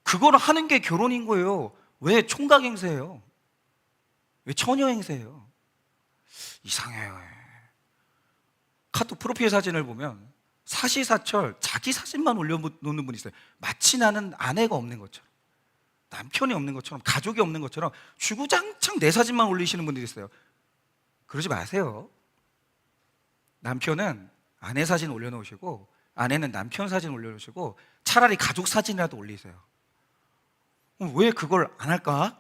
그걸 하는 게 결혼인 거예요. 왜 총각 행세예요? 왜 처녀 행세예요? 이상해요. 카톡 프로필 사진을 보면 사시사철 자기 사진만 올려놓는 분이 있어요. 마치 나는 아내가 없는 것처럼, 남편이 없는 것처럼, 가족이 없는 것처럼 주구장창 내 사진만 올리시는 분들이 있어요. 그러지 마세요. 남편은 아내 사진 올려놓으시고 아내는 남편 사진 올려놓으시고 차라리 가족 사진이라도 올리세요. 왜 그걸 안 할까?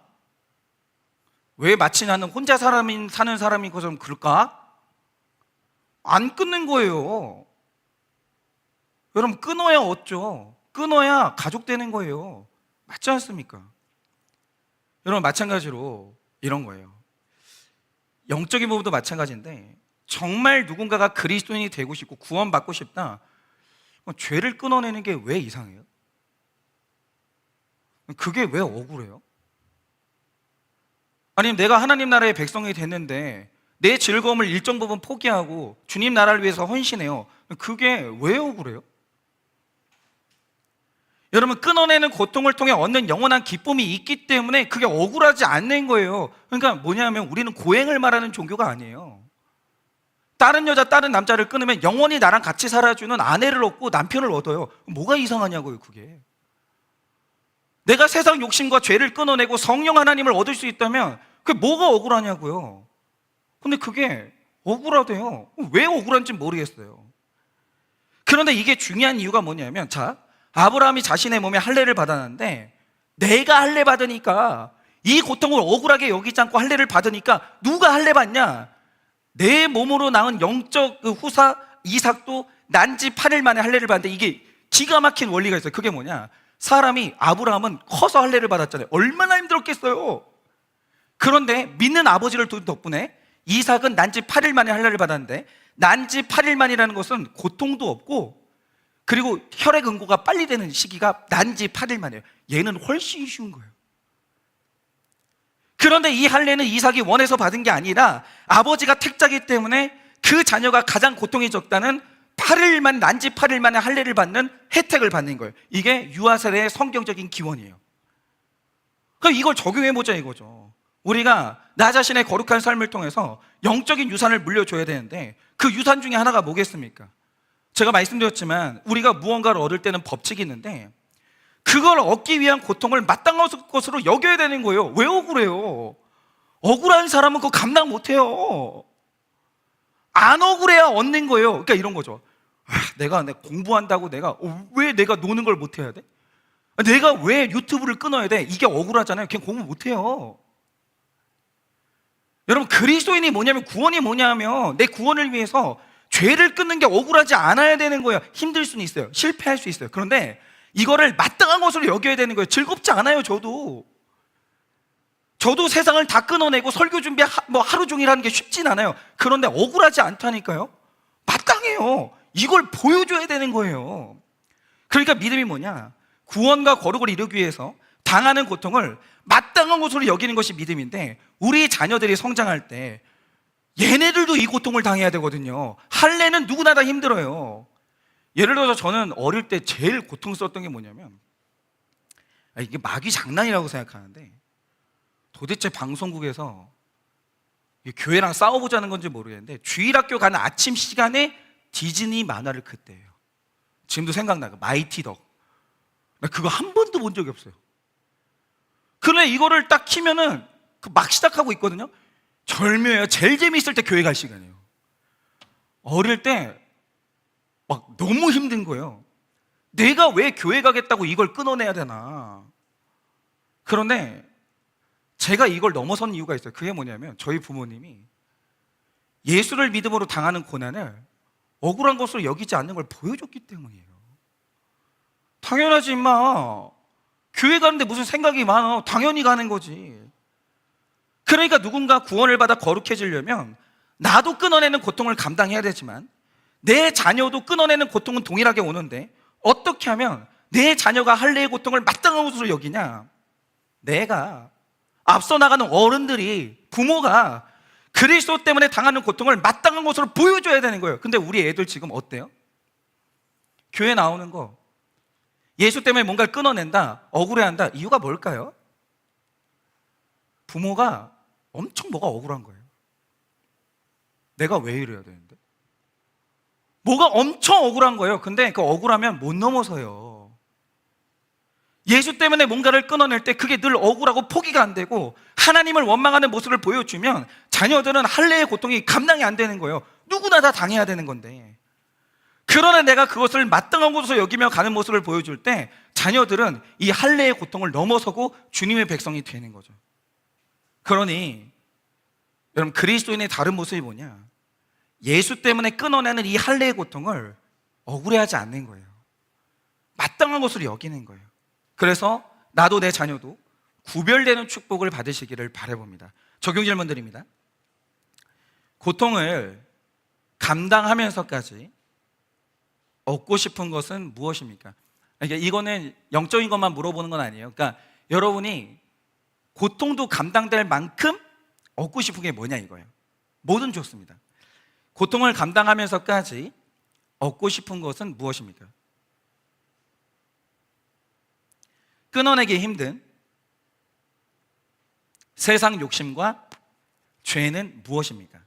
왜 마치 나는 혼자 사는 사람인 것처럼 그럴까? 안 끊는 거예요. 여러분 끊어야 어쩌? 끊어야 가족 되는 거예요. 맞지 않습니까? 여러분 마찬가지로 이런 거예요. 영적인 부분도 마찬가지인데 정말 누군가가 그리스도인이 되고 싶고 구원받고 싶다. 죄를 끊어내는 게 왜 이상해요? 그게 왜 억울해요? 아니면 내가 하나님 나라의 백성이 됐는데 내 즐거움을 일정 부분 포기하고 주님 나라를 위해서 헌신해요. 그게 왜 억울해요? 여러분 끊어내는 고통을 통해 얻는 영원한 기쁨이 있기 때문에 그게 억울하지 않는 거예요. 그러니까 뭐냐면 우리는 고행을 말하는 종교가 아니에요. 다른 여자 다른 남자를 끊으면 영원히 나랑 같이 살아주는 아내를 얻고 남편을 얻어요. 뭐가 이상하냐고요 그게. 내가 세상 욕심과 죄를 끊어내고 성령 하나님을 얻을 수 있다면 그게 뭐가 억울하냐고요. 근데 그게 억울하대요. 왜 억울한지 모르겠어요. 그런데 이게 중요한 이유가 뭐냐면 아브라함이 자신의 몸에 할례를 받았는데 내가 할례 받으니까 이 고통을 억울하게 여기지 않고 할례를 받으니까 누가 할례 받냐? 내 몸으로 낳은 영적 후사 이삭도 난지 8일 만에 할례를 받는데 이게 기가 막힌 원리가 있어요. 그게 뭐냐? 사람이 아브라함은 커서 할례를 받았잖아요. 얼마나 힘들었겠어요. 그런데 믿는 아버지를 둔 덕분에 이삭은 난지 8일 만에 할례를 받았는데 난지 8일 만이라는 것은 고통도 없고 그리고 혈액 응고가 빨리 되는 시기가 난지 8일 만이에요. 얘는 훨씬 쉬운 거예요. 그런데 이 할례는 이삭이 원해서 받은 게 아니라 아버지가 택자기 때문에 그 자녀가 가장 고통이 적다는 난지 8일 만에 할례를 받는 혜택을 받는 거예요. 이게 유아세례의 성경적인 기원이에요. 그럼 이걸 적용해보자 이거죠. 우리가 나 자신의 거룩한 삶을 통해서 영적인 유산을 물려줘야 되는데 그 유산 중에 하나가 뭐겠습니까? 제가 말씀드렸지만 우리가 무언가를 얻을 때는 법칙이 있는데 그걸 얻기 위한 고통을 마땅한 것으로 여겨야 되는 거예요. 왜 억울해요? 억울한 사람은 그거 감당 못해요. 안 억울해야 얻는 거예요. 그러니까 이런 거죠. 내가 공부한다고 왜 내가 노는 걸 못해야 돼? 내가 왜 유튜브를 끊어야 돼? 이게 억울하잖아요. 그냥 공부 못해요. 여러분 그리스도인이 뭐냐면 구원이 뭐냐면 내 구원을 위해서 죄를 끊는 게 억울하지 않아야 되는 거예요. 힘들 수는 있어요. 실패할 수 있어요. 그런데 이거를 마땅한 것으로 여겨야 되는 거예요. 즐겁지 않아요. 저도 세상을 다 끊어내고 설교 준비 하루 종일 하는 게 쉽진 않아요. 그런데 억울하지 않다니까요. 마땅해요. 이걸 보여줘야 되는 거예요. 그러니까 믿음이 뭐냐? 구원과 거룩을 이루기 위해서 당하는 고통을 마땅한 것으로 여기는 것이 믿음인데 우리 자녀들이 성장할 때 얘네들도 이 고통을 당해야 되거든요. 할례는 누구나 다 힘들어요. 예를 들어서 저는 어릴 때 제일 고통스러웠던 게 뭐냐면 이게 마귀 장난이라고 생각하는데 도대체 방송국에서 교회랑 싸워보자는 건지 모르겠는데 주일학교 가는 아침 시간에 디즈니 만화를 그때예요. 지금도 생각나요. 마이티 덕. 나 그거 한 번도 본 적이 없어요. 그런데 이거를 딱 키면은 막 시작하고 있거든요. 절묘해요. 제일 재미있을 때 교회 갈 시간이에요. 어릴 때 막 너무 힘든 거예요. 내가 왜 교회 가겠다고 이걸 끊어내야 되나. 그런데 제가 이걸 넘어선 이유가 있어요. 그게 뭐냐면 저희 부모님이 예수를 믿음으로 당하는 고난을 억울한 것으로 여기지 않는 걸 보여줬기 때문이에요. 당연하지 임마. 교회 가는데 무슨 생각이 많아. 당연히 가는 거지. 그러니까 누군가 구원을 받아 거룩해지려면 나도 끊어내는 고통을 감당해야 되지만 내 자녀도 끊어내는 고통은 동일하게 오는데 어떻게 하면 내 자녀가 할례의 고통을 마땅한 것으로 여기냐? 내가 앞서 나가는 어른들이, 부모가 그리스도 때문에 당하는 고통을 마땅한 것으로 보여줘야 되는 거예요. 근데 우리 애들 지금 어때요? 교회 나오는 거, 예수 때문에 뭔가를 끊어낸다, 억울해한다. 이유가 뭘까요? 부모가 엄청 뭐가 억울한 거예요. 내가 왜 이래야 되는데? 뭐가 엄청 억울한 거예요. 근데 그 억울하면 못 넘어서요. 예수 때문에 뭔가를 끊어낼 때 그게 늘 억울하고 포기가 안 되고 하나님을 원망하는 모습을 보여주면 자녀들은 할례의 고통이 감당이 안 되는 거예요. 누구나 다 당해야 되는 건데, 그러나 내가 그것을 마땅한 곳으로 여기며 가는 모습을 보여줄 때 자녀들은 이 할례의 고통을 넘어서고 주님의 백성이 되는 거죠. 그러니 여러분, 그리스도인의 다른 모습이 뭐냐? 예수 때문에 끊어내는 이 할례의 고통을 억울해하지 않는 거예요. 마땅한 것으로 여기는 거예요. 그래서 나도 내 자녀도 구별되는 축복을 받으시기를 바라봅니다. 적용 질문 드립니다. 고통을 감당하면서까지 얻고 싶은 것은 무엇입니까? 그러니까 이거는 영적인 것만 물어보는 건 아니에요. 그러니까 여러분이 고통도 감당될 만큼 얻고 싶은 게 뭐냐 이거예요. 뭐든 좋습니다. 고통을 감당하면서까지 얻고 싶은 것은 무엇입니까? 끊어내기 힘든 세상 욕심과 죄는 무엇입니까?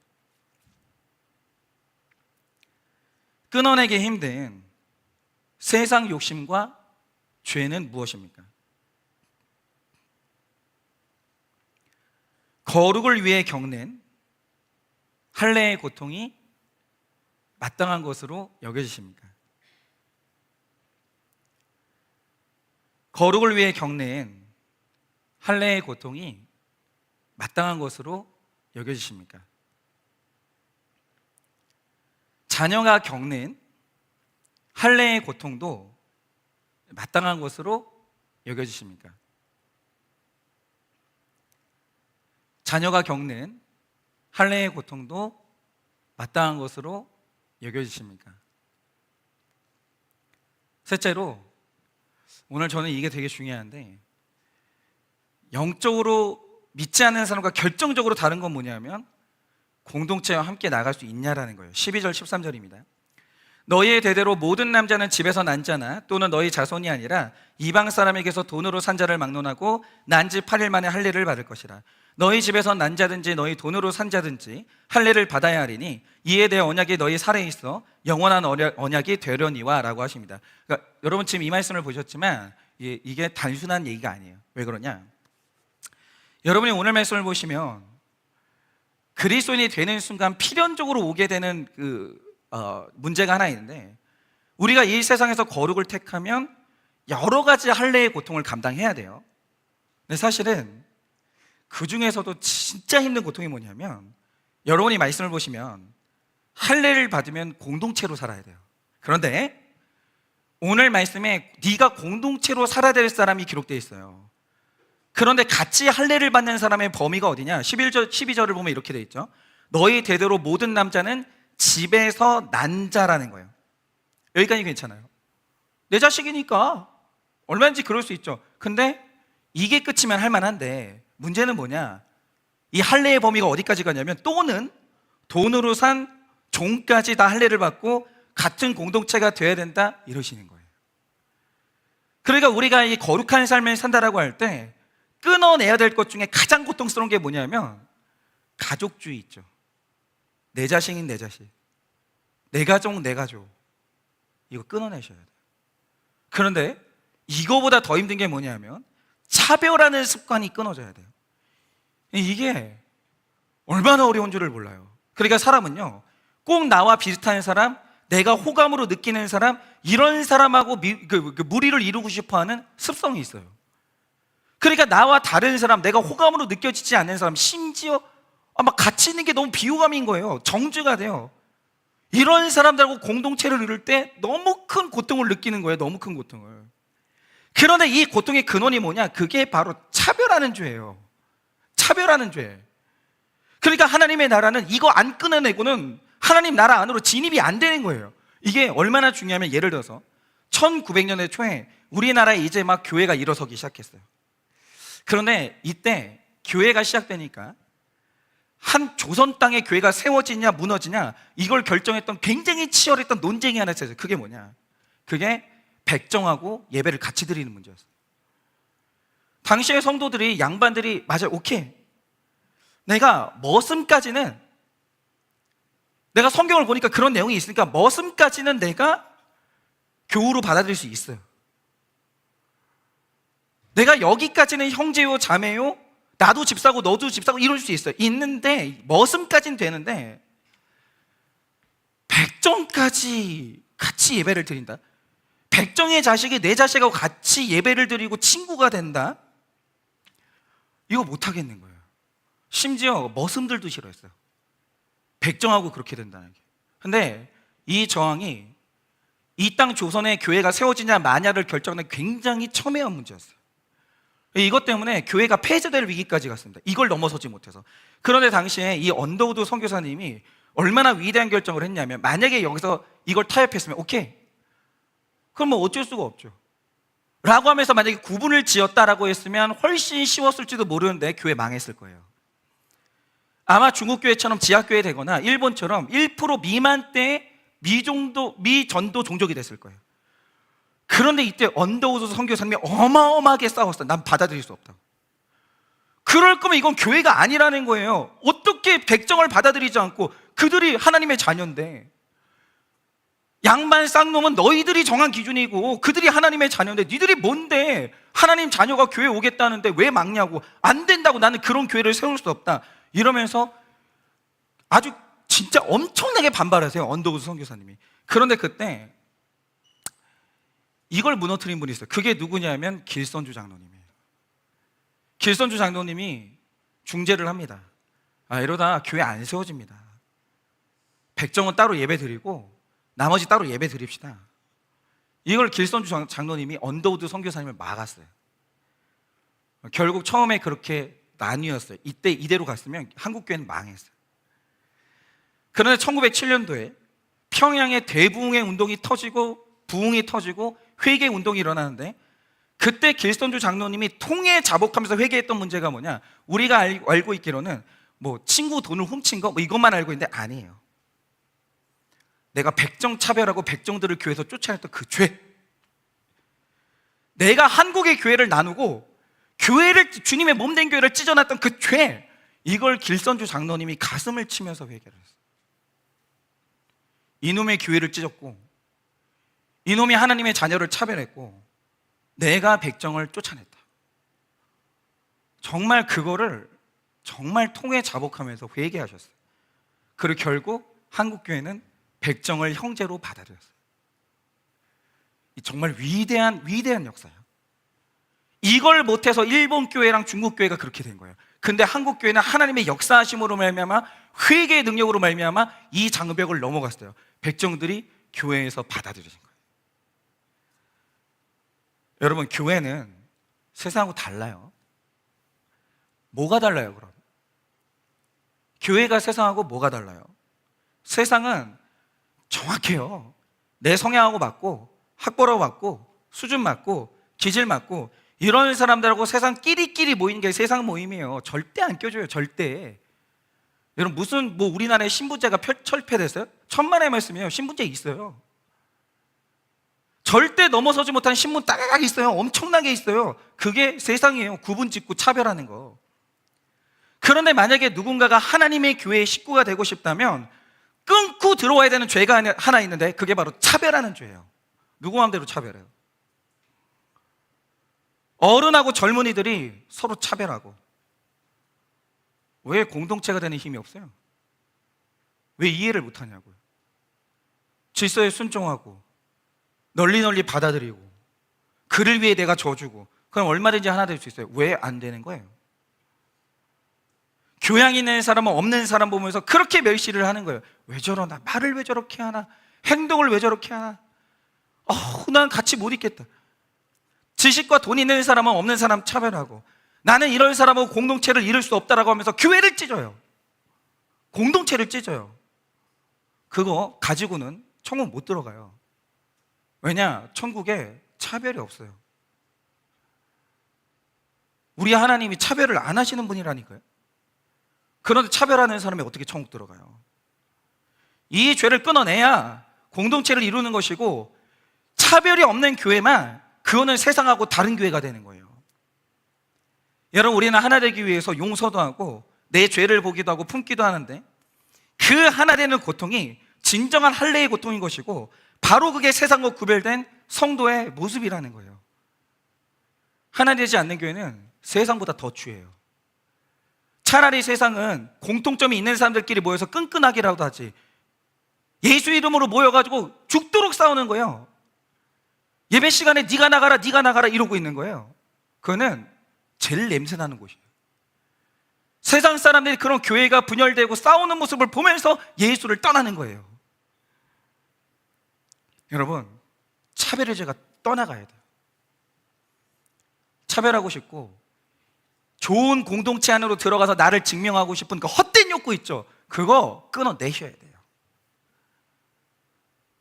끊어내기 힘든 세상 욕심과 죄는 무엇입니까? 거룩을 위해 겪는 할례의 고통이 마땅한 것으로 여겨지십니까? 거룩을 위해 겪는 할례의 고통이 마땅한 것으로 여겨지십니까? 자녀가 겪는 할례의 고통도 마땅한 것으로 여겨지십니까? 자녀가 겪는 할례의 고통도 마땅한 것으로 여겨지십니까? 셋째로, 오늘 저는 이게 되게 중요한데, 영적으로 믿지 않는 사람과 결정적으로 다른 건 뭐냐면 공동체와 함께 나갈 수 있냐라는 거예요. 12절 13절입니다. 너희의 대대로 모든 남자는 집에서 난 자나 또는 너희 자손이 아니라 이방 사람에게서 돈으로 산 자를 막론하고 난 지 8일 만에 할례를 받을 것이라. 너희 집에서 난 자든지 너희 돈으로 산 자든지 할례를 받아야 하리니 이에 대해 언약이 너희 살에 있어 영원한 언약이 되려니와 라고 하십니다. 그러니까 여러분 지금 이 말씀을 보셨지만 이게 단순한 얘기가 아니에요. 왜 그러냐? 여러분이 오늘 말씀을 보시면 그리스도인이 되는 순간 필연적으로 오게 되는 문제가 하나 있는데, 우리가 이 세상에서 거룩을 택하면 여러 가지 할례의 고통을 감당해야 돼요. 근데 사실은 그 중에서도 진짜 힘든 고통이 뭐냐면, 여러분이 말씀을 보시면 할례를 받으면 공동체로 살아야 돼요. 그런데 오늘 말씀에 네가 공동체로 살아야 될 사람이 기록되어 있어요. 그런데 같이 할례를 받는 사람의 범위가 어디냐? 12절을 보면 이렇게 되어 있죠. 너희 대대로 모든 남자는 집에서 난 자라는 거예요. 여기까지 괜찮아요. 내 자식이니까 얼마든지 그럴 수 있죠. 근데 이게 끝이면 할 만한데, 문제는 뭐냐? 이 할례의 범위가 어디까지 가냐면 또는 돈으로 산 종까지 다 할례를 받고 같은 공동체가 돼야 된다, 이러시는 거예요. 그러니까 우리가 이 거룩한 삶을 산다라고 할 때 끊어내야 될 것 중에 가장 고통스러운 게 뭐냐면 가족주의 있죠. 내 자식인 내 자식, 내 가족 내 가족, 이거 끊어내셔야 돼요. 그런데 이거보다 더 힘든 게 뭐냐면 차별하는 습관이 끊어져야 돼요. 이게 얼마나 어려운 줄을 몰라요. 그러니까 사람은요, 꼭 나와 비슷한 사람, 내가 호감으로 느끼는 사람, 이런 사람하고 무리를 이루고 싶어하는 습성이 있어요. 그러니까 나와 다른 사람, 내가 호감으로 느껴지지 않는 사람, 심지어 막 같이 있는 게 너무 비호감인 거예요. 정죄가 돼요. 이런 사람들하고 공동체를 이룰 때 너무 큰 고통을 느끼는 거예요. 너무 큰 고통을. 그런데 이 고통의 근원이 뭐냐? 그게 바로 차별하는 죄예요. 차별하는 죄. 그러니까 하나님의 나라는 이거 안 끊어내고는 하나님 나라 안으로 진입이 안 되는 거예요. 이게 얼마나 중요하면, 예를 들어서 1900년대 초에 우리나라에 이제 막 교회가 일어서기 시작했어요. 그런데 이때 교회가 시작되니까 한 조선 땅에 교회가 세워지냐 무너지냐 이걸 결정했던 굉장히 치열했던 논쟁이 하나 있었어요. 그게 뭐냐? 그게 백정하고 예배를 같이 드리는 문제였어요. 당시의 성도들이, 양반들이, 맞아요, 오케이, 내가 머슴까지는, 내가 성경을 보니까 그런 내용이 있으니까 머슴까지는 내가 교우로 받아들일 수 있어요. 내가 여기까지는 형제요 자매요, 나도 집사고 너도 집사고 이럴 수 있어요. 있는데 머슴까지는 되는데 백정까지 같이 예배를 드린다? 백정의 자식이 내 자식하고 같이 예배를 드리고 친구가 된다? 이거 못하겠는 거예요. 심지어 머슴들도 싫어했어요. 백정하고 그렇게 된다는 게. 근데 이 저항이 이 땅 조선의 교회가 세워지냐 마냐를 결정하는 굉장히 첨예한 문제였어요. 이것 때문에 교회가 폐쇄될 위기까지 갔습니다. 이걸 넘어서지 못해서. 그런데 당시에 이 언더우드 선교사님이 얼마나 위대한 결정을 했냐면, 만약에 여기서 이걸 타협했으면 오케이, 그럼 뭐 어쩔 수가 없죠 라고 하면서 만약에 구분을 지었다라고 했으면 훨씬 쉬웠을지도 모르는데 교회 망했을 거예요. 아마 중국 교회처럼 지하교회 되거나 일본처럼 1% 미만대의 미전도 종족이 됐을 거예요. 그런데 이때 언더우드 선교사님이 어마어마하게 싸웠어요. 난 받아들일 수 없다고. 그럴 거면 이건 교회가 아니라는 거예요. 어떻게 백정을 받아들이지 않고, 그들이 하나님의 자녀인데, 양반 쌍놈은 너희들이 정한 기준이고 그들이 하나님의 자녀인데 니들이 뭔데 하나님 자녀가 교회 오겠다는데 왜 막냐고, 안 된다고, 나는 그런 교회를 세울 수 없다 이러면서 아주 진짜 엄청나게 반발하세요, 언더우드 선교사님이. 그런데 그때 이걸 무너뜨린 분이 있어요. 그게 누구냐면 길선주 장로님이에요. 길선주 장로님이 중재를 합니다. 이러다 교회 안 세워집니다. 백정은 따로 예배 드리고 나머지 따로 예배 드립시다. 이걸 길선주 장로님이 언더우드 선교사님을 막았어요. 결국 처음에 그렇게 나뉘었어요. 이때 이대로 갔으면 한국교회는 망했어요. 그런데 1907년도에 평양에 대부흥의 운동이 터지고 부흥이 터지고 회개 운동이 일어나는데, 그때 길선주 장로님이 통해 자복하면서 회개했던 문제가 뭐냐? 우리가 알고 있기로는 뭐 친구 돈을 훔친 거 뭐 이것만 알고 있는데 아니에요. 내가 백정 차별하고 백정들을 교회에서 쫓아냈던 그 죄, 내가 한국의 교회를 나누고 교회를, 주님의 몸된 교회를 찢어놨던 그 죄, 이걸 길선주 장로님이 가슴을 치면서 회개를 했어요. 이놈의 교회를 찢었고 이놈이 하나님의 자녀를 차별했고 내가 백정을 쫓아냈다. 정말 그거를 정말 통해 자복하면서 회개하셨어요. 그리고 결국 한국교회는 백정을 형제로 받아들였어요. 정말 위대한 역사예요. 이걸 못해서 일본 교회랑 중국 교회가 그렇게 된 거예요. 근데 한국 교회는 하나님의 역사하심으로 말미암아, 회개의 능력으로 말미암아 이 장벽을 넘어갔어요. 백정들이 교회에서 받아들여진 거예요. 여러분, 교회는 세상하고 달라요. 뭐가 달라요, 그럼? 교회가 세상하고 뭐가 달라요? 세상은 정확해요. 내 성향하고 맞고, 학벌하고 맞고, 수준 맞고, 기질 맞고, 이런 사람들하고 세상 끼리끼리 모이는 게 세상 모임이에요. 절대 안 껴줘요, 절대. 여러분, 무슨 우리나라에 신분제가 철폐됐어요? 천만의 말씀이에요. 신분제 있어요. 절대 넘어서지 못한 신분 따가닥 있어요. 엄청나게 있어요. 그게 세상이에요. 구분 짓고 차별하는 거. 그런데 만약에 누군가가 하나님의 교회의 식구가 되고 싶다면 끊고 들어와야 되는 죄가 하나 있는데, 그게 바로 차별하는 죄예요. 누구 마음대로 차별해요. 어른하고 젊은이들이 서로 차별하고. 왜 공동체가 되는 힘이 없어요? 왜 이해를 못하냐고요. 질서에 순종하고 널리 받아들이고 그를 위해 내가 져주고, 그럼 얼마든지 하나 될 수 있어요. 왜 안 되는 거예요? 교양 있는 사람은 없는 사람 보면서 그렇게 멸시를 하는 거예요. 왜 저러나? 말을 왜 저렇게 하나? 행동을 왜 저렇게 하나? 난 같이 못 있겠다. 지식과 돈 있는 사람은 없는 사람 차별하고, 나는 이런 사람하고 공동체를 이룰 수 없다라고 하면서 교회를 찢어요. 공동체를 찢어요. 그거 가지고는 천국 못 들어가요. 왜냐? 천국에 차별이 없어요. 우리 하나님이 차별을 안 하시는 분이라니까요. 그런데 차별하는 사람이 어떻게 천국 들어가요? 이 죄를 끊어내야 공동체를 이루는 것이고, 차별이 없는 교회만, 그거는 세상하고 다른 교회가 되는 거예요. 여러분, 우리는 하나 되기 위해서 용서도 하고 내 죄를 보기도 하고 품기도 하는데, 그 하나 되는 고통이 진정한 할례의 고통인 것이고, 바로 그게 세상과 구별된 성도의 모습이라는 거예요. 하나 되지 않는 교회는 세상보다 더 추해요. 차라리 세상은 공통점이 있는 사람들끼리 모여서 끈끈하기라도 하지, 예수 이름으로 모여가지고 죽도록 싸우는 거예요. 예배 시간에 네가 나가라 이러고 있는 거예요. 그거는 제일 냄새나는 곳이에요. 세상 사람들이 그런 교회가 분열되고 싸우는 모습을 보면서 예수를 떠나는 거예요. 여러분, 차별의 죄가 떠나가야 돼요. 차별하고 싶고 좋은 공동체 안으로 들어가서 나를 증명하고 싶은 그 헛된 욕구 있죠? 그거 끊어내셔야 돼요.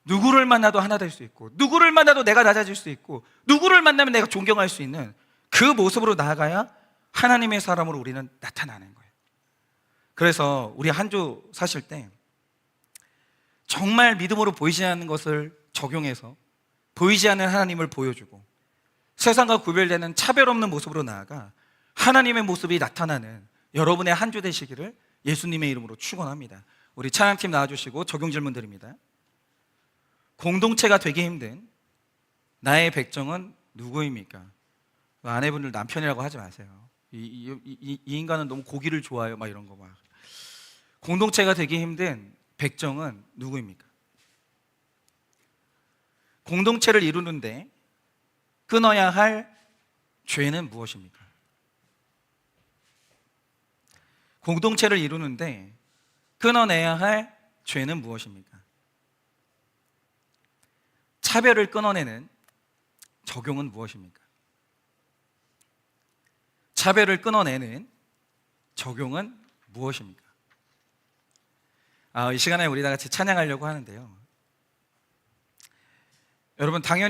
누구를 만나도 하나 될 수 있고, 누구를 만나도 내가 낮아질 수 있고, 누구를 만나면 내가 존경할 수 있는 그 모습으로 나아가야 하나님의 사람으로 우리는 나타나는 거예요. 그래서 우리 한 주 사실 때 정말 믿음으로 보이지 않는 것을 적용해서 보이지 않는 하나님을 보여주고, 세상과 구별되는 차별 없는 모습으로 나아가 하나님의 모습이 나타나는 여러분의 한 주 되시기를 예수님의 이름으로 축원합니다. 우리 찬양팀 나와주시고 적용 질문 드립니다. 공동체가 되기 힘든 나의 백정은 누구입니까? 아내분들 남편이라고 하지 마세요. 이 인간은 너무 고기를 좋아해요, 막 이런 거 막. 공동체가 되기 힘든 백정은 누구입니까? 공동체를 이루는데 끊어야 할 죄는 무엇입니까? 공동체를 이루는데 끊어내야 할 죄는 무엇입니까? 차별을 끊어내는 적용은 무엇입니까? 차별을 끊어내는 적용은 무엇입니까? 이 시간에 우리 다 같이 찬양하려고 하는데요. 여러분, 당연히